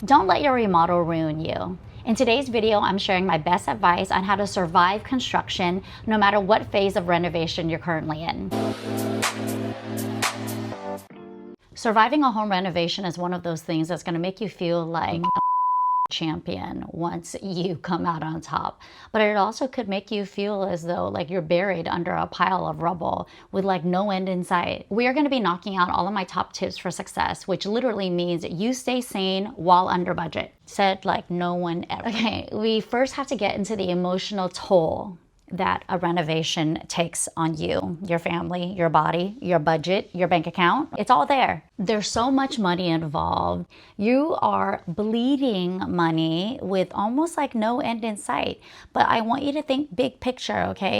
Don't let your remodel ruin you. In today's video, I'm sharing my best advice on how to survive construction no matter what phase of renovation you're currently in. Surviving a home renovation is one of those things that's going to make you feel like a champion once you come out on top, but it also could make you feel as though like you're buried under a pile of rubble with like no end in sight. We are going to be knocking out all of my top tips for success, which literally means you stay sane while under budget. Said like no one ever. Okay, we first have to get into the emotional toll that a renovation takes on you, your family, your body, your budget, your bank account. It's all there. There's so much money involved. You are bleeding money with almost like no end in sight. But I want you to think big picture, okay?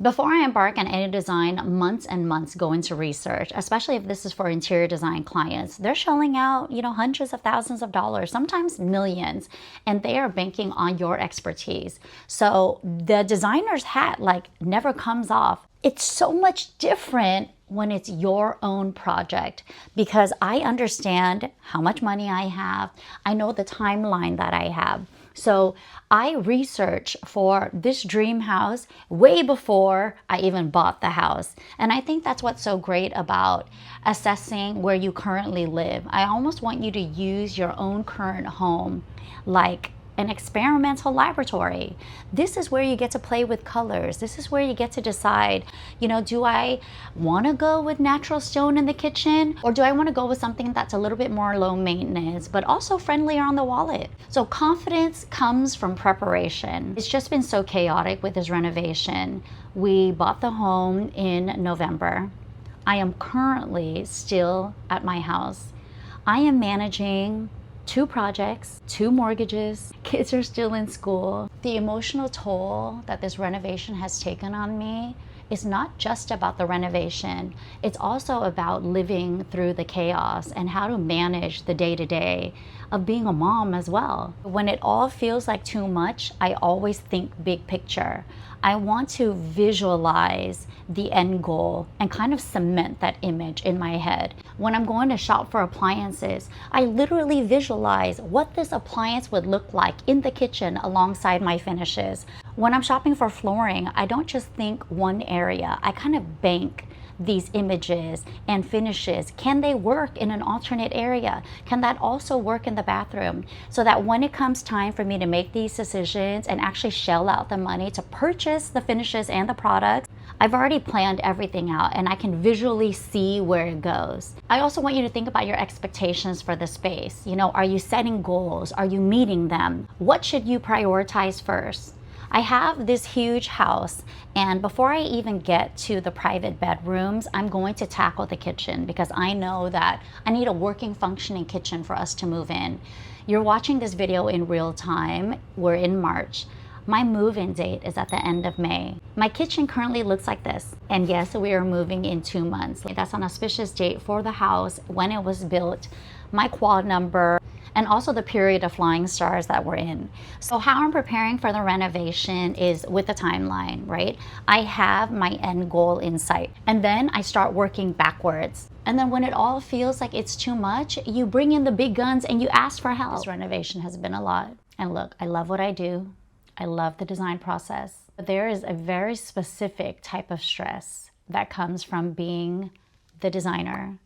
Before I embark on any design, months and months go into research, especially if this is for interior design clients. They're shelling out, hundreds of thousands of dollars, sometimes millions, and they are banking on your expertise. So the designer's hat like never comes off. It's so much different when it's your own project because I understand how much money I have. I know the timeline that I have. So I research for this dream house way before I even bought the house. And I think that's what's so great about assessing where you currently live. I almost want you to use your own current home like an experimental laboratory. This is where you get to play with colors. This is where you get to decide, do I want to go with natural stone in the kitchen or do I want to go with something that's a little bit more low maintenance but also friendlier on the wallet? So confidence comes from preparation. It's just been so chaotic with this renovation. We bought the home in November. I am currently still at my house. I am managing 2 projects, 2 mortgages, kids are still in school. The emotional toll that this renovation has taken on me is not just about the renovation. It's also about living through the chaos and how to manage the day-to-day of being a mom as well. When it all feels like too much, I always think big picture. I want to visualize the end goal and kind of cement that image in my head. When I'm going to shop for appliances, I literally visualize what this appliance would look like in the kitchen alongside my finishes. When I'm shopping for flooring, I don't just think one area. I kind of bank these images and finishes. Can they work in an alternate area? Can that also work in the bathroom? So that when it comes time for me to make these decisions and actually shell out the money to purchase the finishes and the products, I've already planned everything out and I can visually see where it goes. I also want you to think about your expectations for the space. Are you setting goals? Are you meeting them? What should you prioritize first? I have this huge house, and before I even get to the private bedrooms, I'm going to tackle the kitchen because I know that I need a working, functioning kitchen for us to move in. You're watching this video in real time. We're in March. My move-in date is at the end of May. My kitchen currently looks like this. And yes, we are moving in 2 months. That's an auspicious date for the house, when it was built, my quad number, and also the period of flying stars that we're in. So how I'm preparing for the renovation is with a timeline, right? I have my end goal in sight, and then I start working backwards. And then when it all feels like it's too much, you bring in the big guns and you ask for help. This renovation has been a lot. And look, I love what I do. I love the design process. But there is a very specific type of stress that comes from being the designer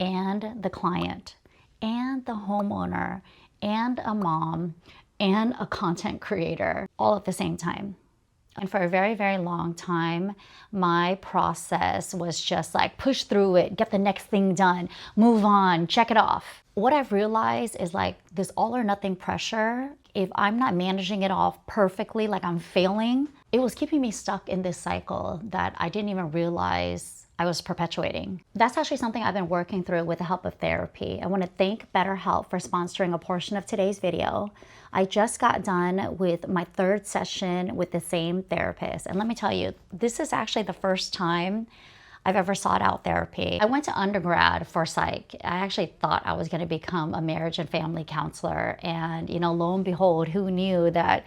and the client and the homeowner and a mom and a content creator all at the same time. And for a very, very long time, my process was just like push through it, get the next thing done, move on, check it off. What I've realized is like this all or nothing pressure, if I'm not managing it off perfectly, like I'm failing, it was keeping me stuck in this cycle that I didn't even realize I was perpetuating. That's actually something I've been working through with the help of therapy. I want to thank BetterHelp for sponsoring a portion of today's video. I just got done with my 3rd session with the same therapist. And let me tell you, this is actually the first time I've ever sought out therapy. I went to undergrad for psych. I actually thought I was going to become a marriage and family counselor. And, lo and behold, who knew that,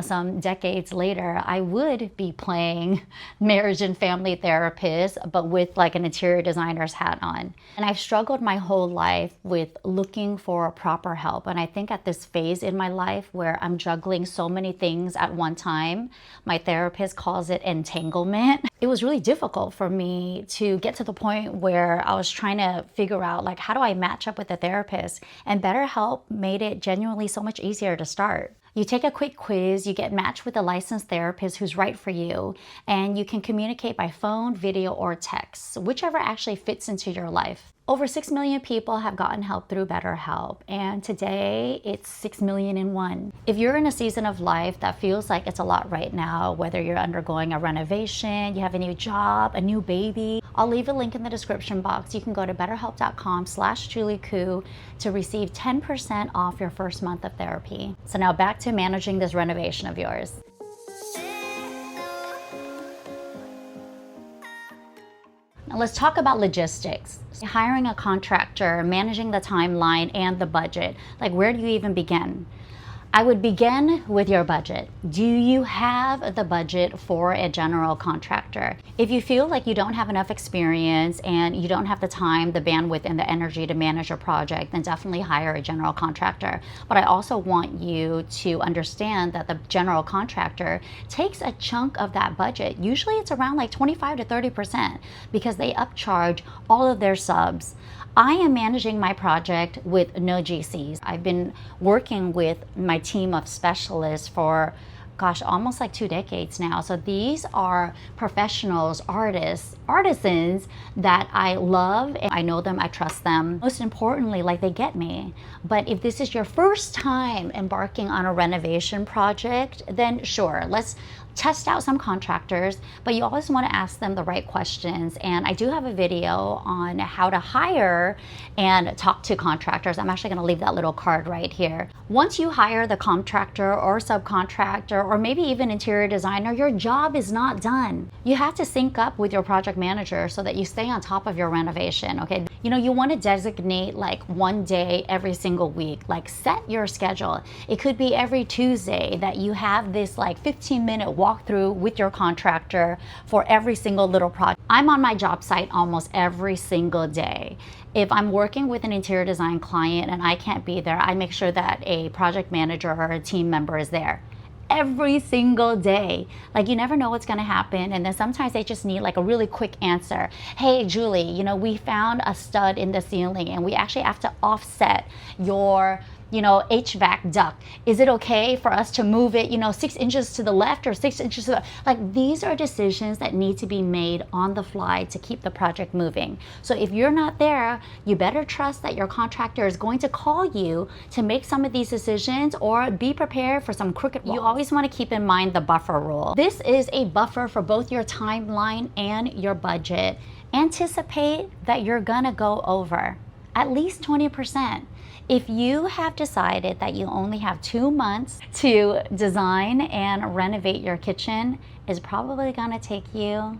some decades later, I would be playing marriage and family therapist, but with like an interior designer's hat on. And I've struggled my whole life with looking for proper help. And I think at this phase in my life where I'm juggling so many things at one time, my therapist calls it entanglement. It was really difficult for me to get to the point where I was trying to figure out, like, how do I match up with a therapist? And BetterHelp made it genuinely so much easier to start. You take a quick quiz, you get matched with a licensed therapist who's right for you, and you can communicate by phone, video, or text, whichever actually fits into your life. Over 6 million people have gotten help through BetterHelp, and today it's 6 million and one. If you're in a season of life that feels like it's a lot right now, whether you're undergoing a renovation, you have a new job, a new baby, I'll leave a link in the description box. You can go to betterhelp.com/JulieKhuu to receive 10% off your first month of therapy. So now back to managing this renovation of yours. Now let's talk about logistics. Hiring a contractor, managing the timeline and the budget. Like, where do you even begin? I would begin with your budget. Do you have the budget for a general contractor? If you feel like you don't have enough experience and you don't have the time, the bandwidth, and the energy to manage your project, then definitely hire a general contractor. But I also want you to understand that the general contractor takes a chunk of that budget. Usually it's around like 25 to 30% because they upcharge all of their subs. I am managing my project with no GCs. I've been working with my team of specialists for, almost like 2 decades now. So these are professionals, artists, artisans that I love. And I know them, I trust them. Most importantly, like, they get me. But if this is your first time embarking on a renovation project, then sure, let's test out some contractors, but you always want to ask them the right questions. And I do have a video on how to hire and talk to contractors. I'm actually going to leave that little card right here. Once you hire the contractor or subcontractor or maybe even interior designer, your job is not done. You have to sync up with your project manager so that you stay on top of your renovation, okay? You want to designate like one day every single week, like set your schedule. It could be every Tuesday that you have this like 15-minute walkthrough with your contractor for every single little project. I'm on my job site almost every single day. If I'm working with an interior design client and I can't be there, I make sure that a project manager or a team member is there every single day. Like, you never know what's going to happen, and then sometimes they just need like a really quick answer. Hey Julie, we found a stud in the ceiling and we actually have to offset your HVAC duct. Is it okay for us to move it 6 inches to the left or 6 inches to the, like, these are decisions that need to be made on the fly to keep the project moving. So if you're not there, you better trust that your contractor is going to call you to make some of these decisions, or be prepared for some crooked walls. You always want to keep in mind the buffer rule. This is a buffer for both your timeline and your budget. Anticipate that you're gonna go over at least 20%. If you have decided that you only have 2 months to design and renovate your kitchen, it's probably gonna take you,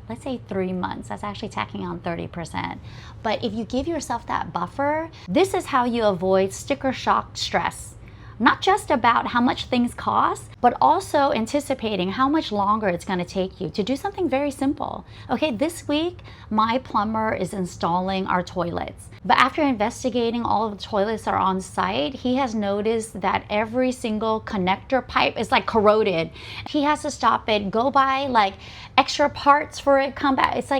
let's say 3 months. That's actually tacking on 30%. But if you give yourself that buffer, this is how you avoid sticker shock stress. Not just about how much things cost, but also anticipating how much longer it's going to take you to do something very simple. Okay, this week, my plumber is installing our toilets. But after investigating all of the toilets that are on site, he has noticed that every single connector pipe is like corroded. He has to stop it, go buy like extra parts for it, come back. It's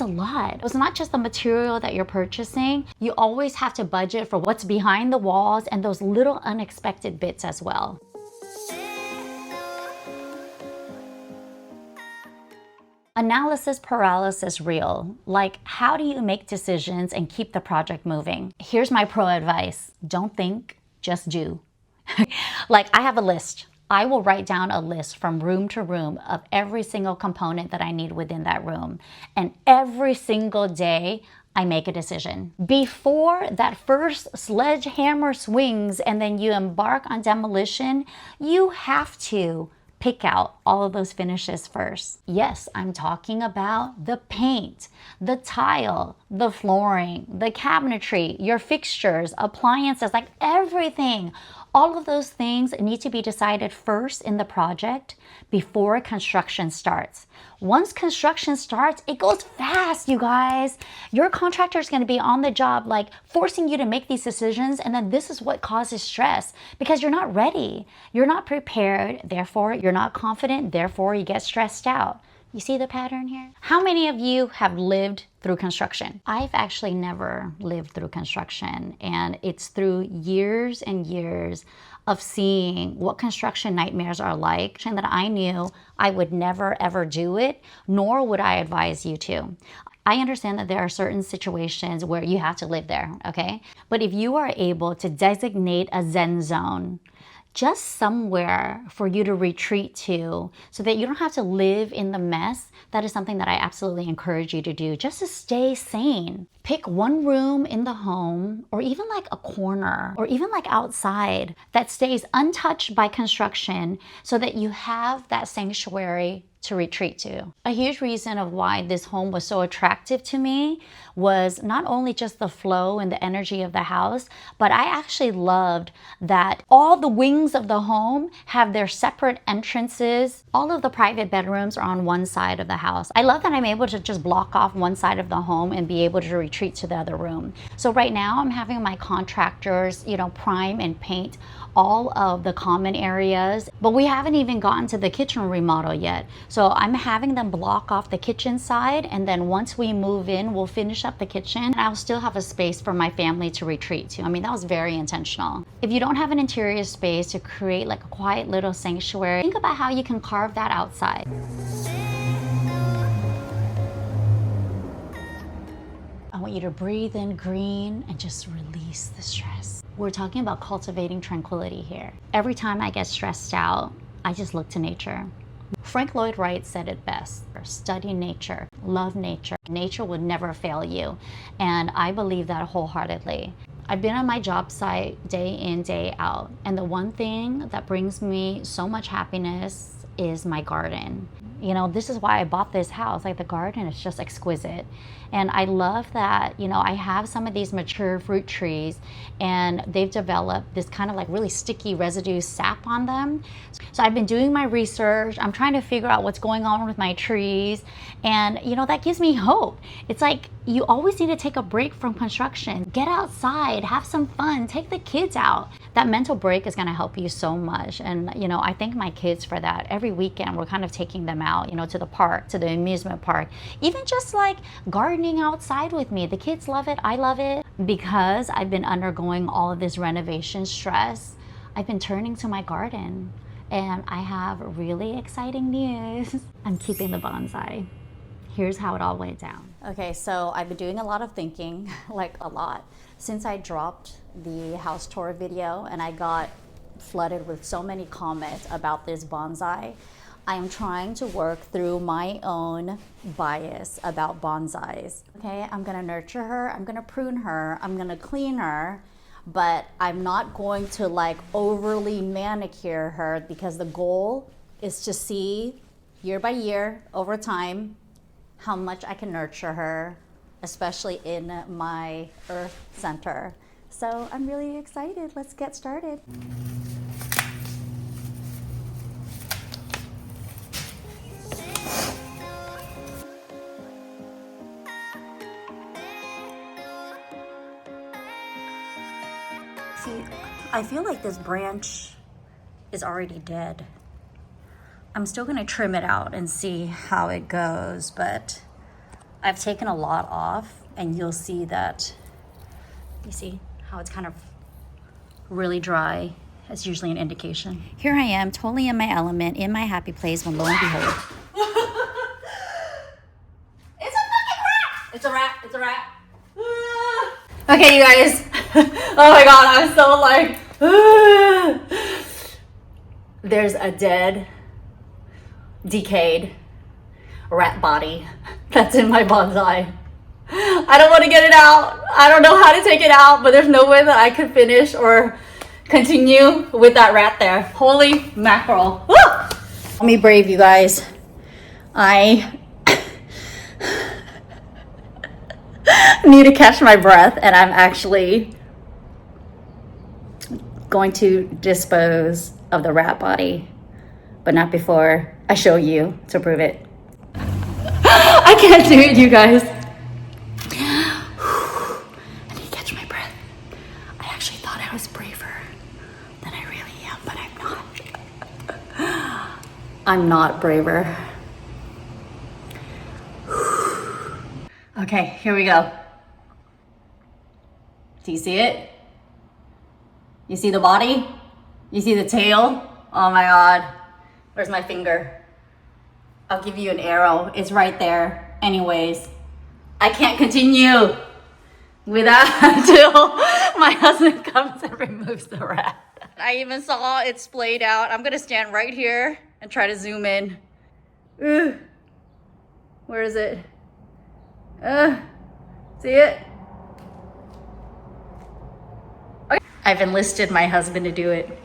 a lot. It's not just the material that you're purchasing. You always have to budget for what's behind the walls and those little unexpected bits as well. Analysis paralysis real. Like, how do you make decisions and keep the project moving? Here's my pro advice. Don't think, just do. Like, I have a list. I will write down a list from room to room of every single component that I need within that room. And every single day, I make a decision. Before that first sledgehammer swings and then you embark on demolition, you have to pick out all of those finishes first. Yes, I'm talking about the paint, the tile, the flooring, the cabinetry, your fixtures, appliances, like everything. All of those things need to be decided first in the project before construction starts. Once construction starts, it goes fast, you guys. Your contractor is going to be on the job, like forcing you to make these decisions. And then this is what causes stress because you're not ready. You're not prepared. Therefore, you're not confident. Therefore, you get stressed out. You see the pattern here? How many of you have lived through construction? I've actually never lived through construction, and it's through years and years of seeing what construction nightmares are like and that I knew I would never ever do it, nor would I advise you to. I understand that there are certain situations where you have to live there, okay? But if you are able to designate a Zen zone, just somewhere for you to retreat to so that you don't have to live in the mess, that is something that I absolutely encourage you to do just to stay sane. Pick one room in the home or even like a corner or even like outside that stays untouched by construction so that you have that sanctuary to retreat to. A huge reason of why this home was so attractive to me was not only just the flow and the energy of the house, but I actually loved that all the wings of the home have their separate entrances. All of the private bedrooms are on one side of the house. I love that I'm able to just block off one side of the home and be able to retreat to the other room. So right now I'm having my contractors, prime and paint all of the common areas, but we haven't even gotten to the kitchen remodel yet. So I'm having them block off the kitchen side, and then once we move in, we'll finish up the kitchen and I'll still have a space for my family to retreat to. I mean, that was very intentional. If you don't have an interior space to create like a quiet little sanctuary, think about how you can carve that outside. I want you to breathe in green and just release the stress. We're talking about cultivating tranquility here. Every time I get stressed out, I just look to nature. Frank Lloyd Wright said it best: study nature, love nature. Nature would never fail you. And I believe that wholeheartedly. I've been on my job site day in, day out. And the one thing that brings me so much happiness is my garden. This is why I bought this house. Like, the garden is just exquisite. And I love that, I have some of these mature fruit trees and they've developed this kind of like really sticky residue sap on them. So I've been doing my research. I'm trying to figure out what's going on with my trees. And, that gives me hope. It's like, you always need to take a break from construction. Get outside, have some fun, take the kids out. That mental break is going to help you so much. And, I thank my kids for that. Every weekend, we're kind of taking them out, to the park, to the amusement park, even just like gardening outside with me. The kids love it. I love it. Because I've been undergoing all of this renovation stress, I've been turning to my garden. And I have really exciting news. I'm keeping the bonsai. Here's how it all went down. Okay, so I've been doing a lot of thinking, like a lot, since I dropped the house tour video and I got flooded with so many comments about this bonsai. I am trying to work through my own bias about bonsais. Okay, I'm gonna nurture her, I'm gonna prune her, I'm gonna clean her, but I'm not going to like overly manicure her because the goal is to see year by year, over time, how much I can nurture her, especially in my earth center. So I'm really excited. Let's get started. See, I feel like this branch is already dead. I'm still gonna trim it out and see how it goes, but I've taken a lot off and you'll see that, you see how it's kind of really dry. It's usually an indication. Here I am, totally in my element, in my happy place, when lo and behold. It's a fucking rat! It's a rat, it's a rat. Okay, you guys. Oh my God, I'm so like, there's a dead, decayed rat body that's in my bonsai. I don't want to get it out. I don't know how to take it out, but there's no way that I could finish or continue with that rat there. Holy mackerel. Woo! Me brave, you guys. I need to catch my breath, and I'm actually going to dispose of the rat body, but not before I show you to prove it. I can't do it, you guys. I need to catch my breath. I actually thought I was braver than I really am, but I'm not. I'm not braver. Okay, here we go. Do you see it? You see the body? You see the tail? Oh my God. Where's my finger? I'll give you an arrow. It's right there. Anyways, I can't continue without until my husband comes and removes the rat. I even saw it splayed out. I'm gonna stand right here and try to zoom in. Where is it? See it? Okay. I've enlisted my husband to do it.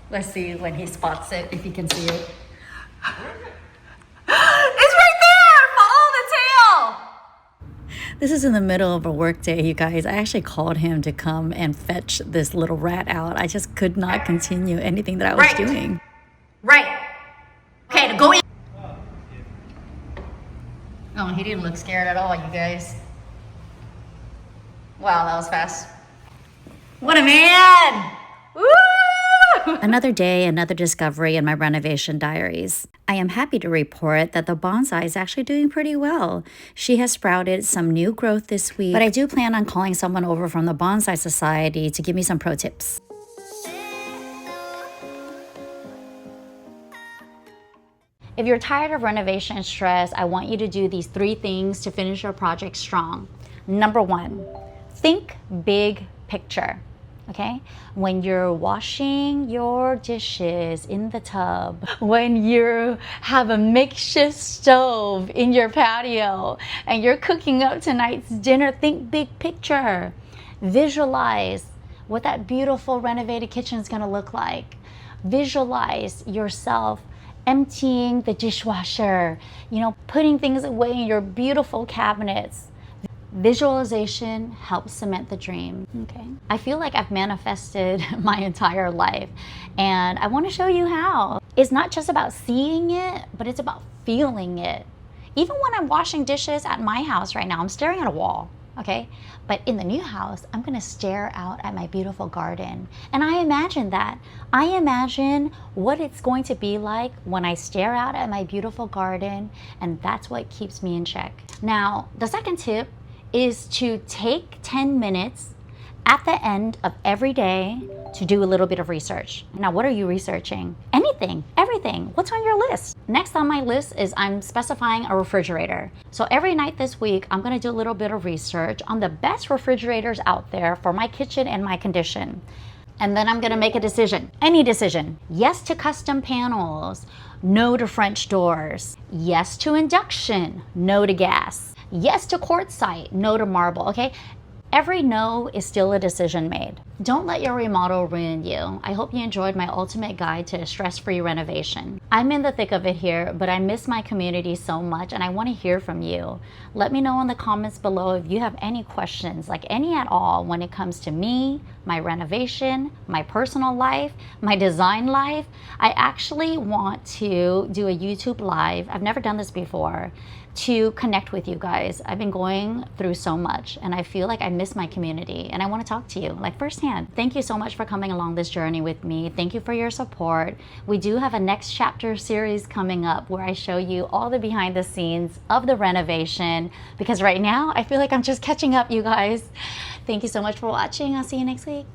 Let's see when he spots it, if he can see it. It's right there! Follow the tail! This is in the middle of a work day, you guys. I actually called him to come and fetch this little rat out. I just could not continue anything that I was doing. Right. Okay, to go in. Oh, he didn't look scared at all, you guys. Wow, that was fast. What a man! Woo! Another day, another discovery in my renovation diaries. I am happy to report that the bonsai is actually doing pretty well. She has sprouted some new growth this week, but I do plan on calling someone over from the Bonsai Society to give me some pro tips. If you're tired of renovation stress, I want you to do these 3 things to finish your project strong. Number 1, think big picture, okay? When you're washing your dishes in the tub, when you have a makeshift stove in your patio, and you're cooking up tonight's dinner, think big picture. Visualize what that beautiful renovated kitchen is gonna look like. Visualize yourself emptying the dishwasher, putting things away in your beautiful cabinets. Visualization helps cement the dream, okay? I feel like I've manifested my entire life, and I want to show you how. It's not just about seeing it, but it's about feeling it. Even when I'm washing dishes at my house right now, I'm staring at a wall, okay? But in the new house, I'm gonna stare out at my beautiful garden. And I imagine that. I imagine what it's going to be like when I stare out at my beautiful garden, and that's what keeps me in check. Now, the second tip is to take 10 minutes at the end of every day to do a little bit of research. Now, what are you researching? Anything, everything. What's on your list? Next on my list is I'm specifying a refrigerator. So every night this week, I'm gonna do a little bit of research on the best refrigerators out there for my kitchen and my condition. And then I'm gonna make a decision, any decision. Yes to custom panels, no to French doors. Yes to induction, no to gas. Yes to quartzite, no to marble, okay? Every no is still a decision made. Don't let your remodel ruin you. I hope you enjoyed my ultimate guide to a stress-free renovation. I'm in the thick of it here, but I miss my community so much and I want to hear from you. Let me know in the comments below if you have any questions, like any at all, when it comes to me, my renovation, my personal life, my design life. I actually want to do a YouTube live. I've never done this before, to connect with you guys. I've been going through so much and I feel like I miss my community and I want to talk to you like firsthand. Thank you so much for coming along this journey with me. Thank you for your support. We do have a next chapter series coming up where I show you all the behind the scenes of the renovation, because right now I feel like I'm just catching up, you guys. Thank you so much for watching. I'll see you next week.